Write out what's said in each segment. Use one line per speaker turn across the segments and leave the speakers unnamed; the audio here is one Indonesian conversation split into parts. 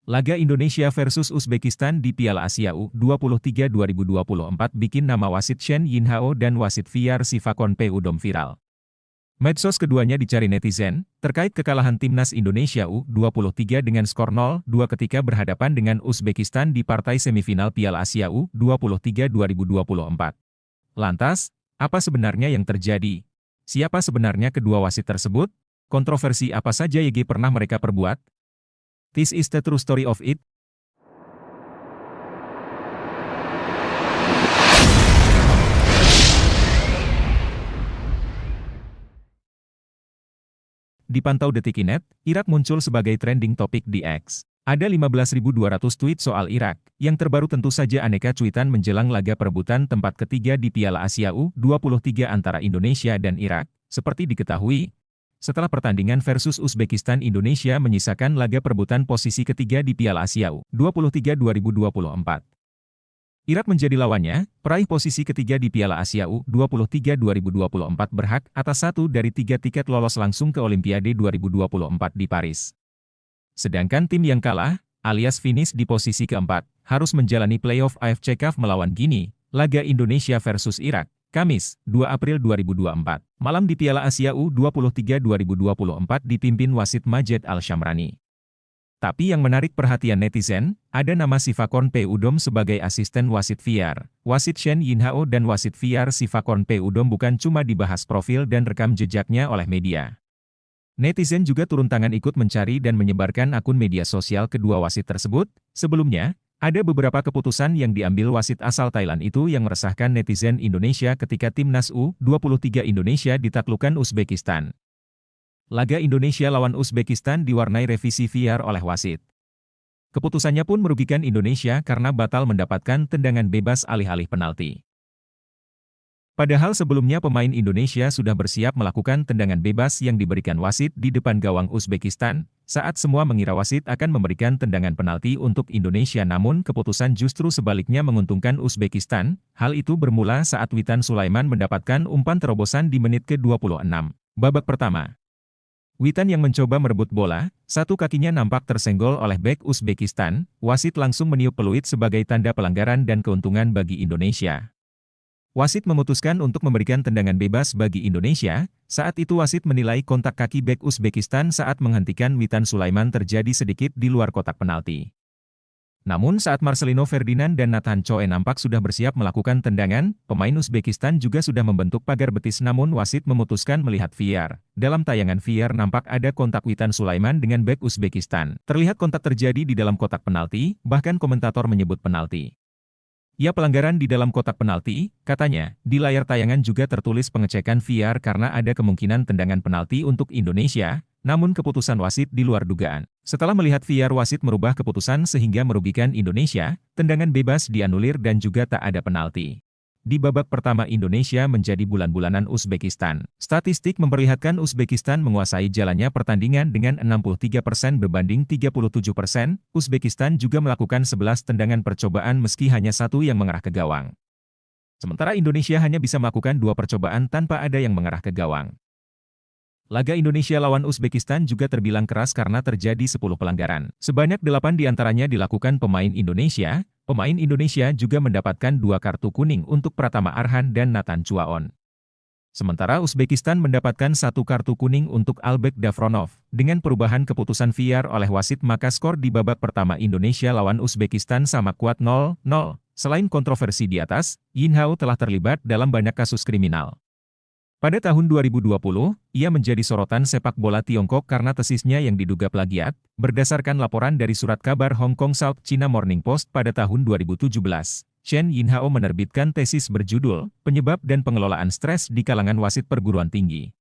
Laga Indonesia versus Uzbekistan di Piala Asia U23 2024 bikin nama wasit Shen Yinhao dan wasit VAR Sifakon P. Udom viral. Medsos keduanya dicari netizen, terkait kekalahan timnas Indonesia U23 dengan skor 0-2 ketika berhadapan dengan Uzbekistan di partai semifinal Piala Asia U23 2024. Lantas, apa sebenarnya yang terjadi? Siapa sebenarnya kedua wasit tersebut? Kontroversi apa saja YG pernah mereka perbuat? This is the true story of it. Dipantau Detik.net, Irak muncul sebagai trending topik di X. Ada 15.200 tweet soal Irak, yang terbaru tentu saja aneka cuitan menjelang laga perebutan tempat ketiga di Piala Asia U23 antara Indonesia dan Irak. Seperti diketahui, setelah pertandingan versus Uzbekistan, Indonesia menyisakan laga perebutan posisi ketiga di Piala Asia U23 2024. Irak menjadi lawannya, peraih posisi ketiga di Piala Asia U23 2024 berhak atas 1 dari 3 tiket lolos langsung ke Olimpiade 2024 di Paris. Sedangkan tim yang kalah, alias finish di posisi keempat, harus menjalani playoff AFC CAF melawan Gini, laga Indonesia versus Irak, Kamis, 2 April 2024, malam di Piala Asia U23 2024 dipimpin wasit Majed Al-Shamrani. Tapi yang menarik perhatian netizen, ada nama Sifakon P. Udom sebagai asisten wasit VAR. Wasit Shen Yinhao dan wasit VAR Sifakon P. Udom bukan cuma dibahas profil dan rekam jejaknya oleh media. Netizen juga turun tangan ikut mencari dan menyebarkan akun media sosial kedua wasit tersebut. Sebelumnya, ada beberapa keputusan yang diambil wasit asal Thailand itu yang meresahkan netizen Indonesia ketika timnas U23 Indonesia ditaklukkan Uzbekistan. Laga Indonesia lawan Uzbekistan diwarnai revisi VAR oleh wasit. Keputusannya pun merugikan Indonesia karena batal mendapatkan tendangan bebas alih-alih penalti. Padahal sebelumnya pemain Indonesia sudah bersiap melakukan tendangan bebas yang diberikan wasit di depan gawang Uzbekistan, saat semua mengira wasit akan memberikan tendangan penalti untuk Indonesia, namun keputusan justru sebaliknya menguntungkan Uzbekistan. Hal itu bermula saat Witan Sulaiman mendapatkan umpan terobosan di menit ke-26, babak pertama. Witan yang mencoba merebut bola, satu kakinya nampak tersenggol oleh bek Uzbekistan, wasit langsung meniup peluit sebagai tanda pelanggaran dan keuntungan bagi Indonesia. Wasit memutuskan untuk memberikan tendangan bebas bagi Indonesia. Saat itu wasit menilai kontak kaki bek Uzbekistan saat menghentikan Witan Sulaiman terjadi sedikit di luar kotak penalti. Namun saat Marcelino Ferdinand dan Nathan Choe nampak sudah bersiap melakukan tendangan, pemain Uzbekistan juga sudah membentuk pagar betis, namun wasit memutuskan melihat VAR. Dalam tayangan VAR nampak ada kontak Witan Sulaiman dengan bek Uzbekistan. Terlihat kontak terjadi di dalam kotak penalti, bahkan komentator menyebut penalti. Ya, pelanggaran di dalam kotak penalti, katanya. Di layar tayangan juga tertulis pengecekan VAR karena ada kemungkinan tendangan penalti untuk Indonesia, namun keputusan wasit di luar dugaan. Setelah melihat VAR, wasit merubah keputusan sehingga merugikan Indonesia, tendangan bebas dianulir dan juga tak ada penalti. Di babak pertama Indonesia menjadi bulan-bulanan Uzbekistan. Statistik memperlihatkan Uzbekistan menguasai jalannya pertandingan dengan 63% berbanding 37%. Uzbekistan juga melakukan 11 tendangan percobaan meski hanya satu yang mengarah ke gawang. Sementara Indonesia hanya bisa melakukan 2 percobaan tanpa ada yang mengarah ke gawang. Laga Indonesia lawan Uzbekistan juga terbilang keras karena terjadi 10 pelanggaran. Sebanyak 8 diantaranya dilakukan pemain Indonesia. Pemain Indonesia juga mendapatkan 2 kartu kuning untuk Pratama Arhan dan Nathan Chuaon. Sementara Uzbekistan mendapatkan 1 kartu kuning untuk Albek Davronov. Dengan perubahan keputusan VAR oleh wasit, maka skor di babak pertama Indonesia lawan Uzbekistan sama kuat 0-0. Selain kontroversi di atas, Yinhao telah terlibat dalam banyak kasus kriminal. Pada tahun 2020, ia menjadi sorotan sepak bola Tiongkok karena tesisnya yang diduga plagiat, berdasarkan laporan dari surat kabar Hong Kong South China Morning Post pada tahun 2017. Shen Yinhao menerbitkan tesis berjudul, Penyebab dan Pengelolaan Stres di Kalangan Wasit Perguruan Tinggi.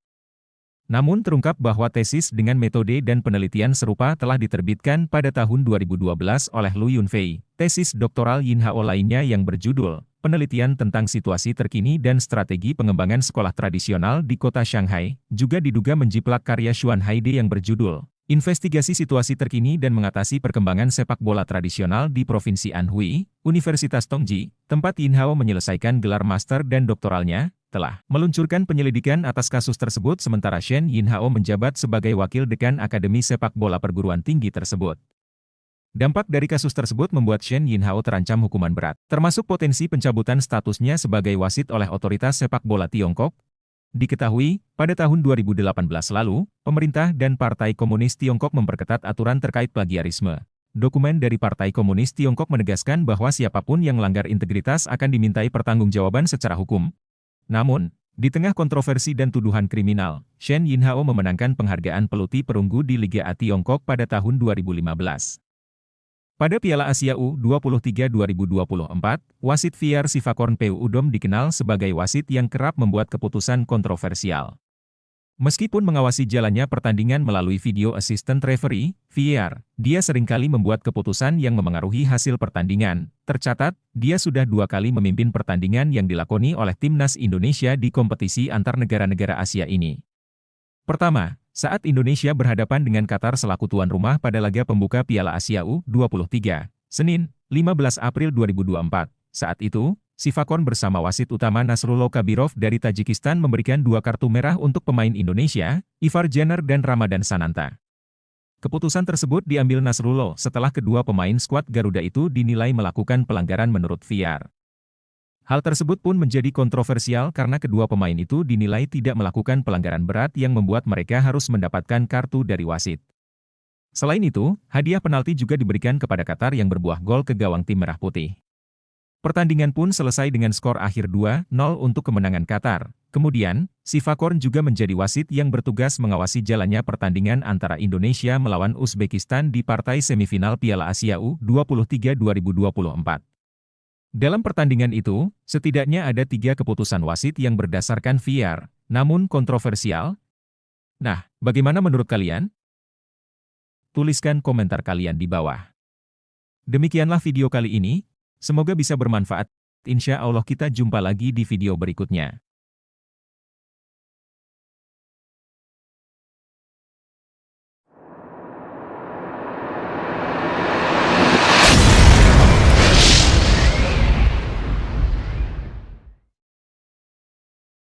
Namun terungkap bahwa tesis dengan metode dan penelitian serupa telah diterbitkan pada tahun 2012 oleh Lu Yunfei. Tesis doktoral Yinhao lainnya yang berjudul, Penelitian tentang Situasi Terkini dan Strategi Pengembangan Sekolah Tradisional di Kota Shanghai, juga diduga menjiplak karya Xuan Haide yang berjudul, Investigasi Situasi Terkini dan Mengatasi Perkembangan Sepak Bola Tradisional di Provinsi Anhui, Universitas Tongji, tempat Yinhao menyelesaikan gelar master dan doktoralnya, telah meluncurkan penyelidikan atas kasus tersebut, sementara Shen Yinhao menjabat sebagai Wakil Dekan Akademi Sepak Bola Perguruan Tinggi tersebut. Dampak dari kasus tersebut membuat Shen Yinhao terancam hukuman berat, termasuk potensi pencabutan statusnya sebagai wasit oleh otoritas sepak bola Tiongkok. Diketahui, pada tahun 2018 lalu, pemerintah dan Partai Komunis Tiongkok memperketat aturan terkait plagiarisme. Dokumen dari Partai Komunis Tiongkok menegaskan bahwa siapapun yang melanggar integritas akan dimintai pertanggungjawaban secara hukum. Namun, di tengah kontroversi dan tuduhan kriminal, Shen Yinhao memenangkan penghargaan peluti perunggu di Liga A Tiongkok pada tahun 2015. Pada Piala Asia U23 2024, wasit VAR Sivakorn Peu Udom dikenal sebagai wasit yang kerap membuat keputusan kontroversial. Meskipun mengawasi jalannya pertandingan melalui video assistant referee, VAR, dia seringkali membuat keputusan yang memengaruhi hasil pertandingan. Tercatat, dia sudah 2 kali memimpin pertandingan yang dilakoni oleh Timnas Indonesia di kompetisi antar negara-negara Asia ini. Pertama, saat Indonesia berhadapan dengan Qatar selaku tuan rumah pada laga pembuka Piala Asia U23, Senin, 15 April 2024. Saat itu, Sivakorn bersama wasit utama Nasrullah Kabirov dari Tajikistan memberikan 2 kartu merah untuk pemain Indonesia, Ivar Jenner dan Ramadan Sananta. Keputusan tersebut diambil Nasrullah setelah kedua pemain skuad Garuda itu dinilai melakukan pelanggaran menurut VAR. Hal tersebut pun menjadi kontroversial karena kedua pemain itu dinilai tidak melakukan pelanggaran berat yang membuat mereka harus mendapatkan kartu dari wasit. Selain itu, hadiah penalti juga diberikan kepada Qatar yang berbuah gol ke gawang tim Merah Putih. Pertandingan pun selesai dengan skor akhir 2-0 untuk kemenangan Qatar. Kemudian, Sivakorn juga menjadi wasit yang bertugas mengawasi jalannya pertandingan antara Indonesia melawan Uzbekistan di partai semifinal Piala Asia U23 2024. Dalam pertandingan itu, setidaknya ada 3 keputusan wasit yang berdasarkan VAR, namun kontroversial. Nah, bagaimana menurut kalian? Tuliskan komentar kalian di bawah. Demikianlah video kali ini, semoga bisa bermanfaat. Insya Allah kita jumpa lagi di video berikutnya.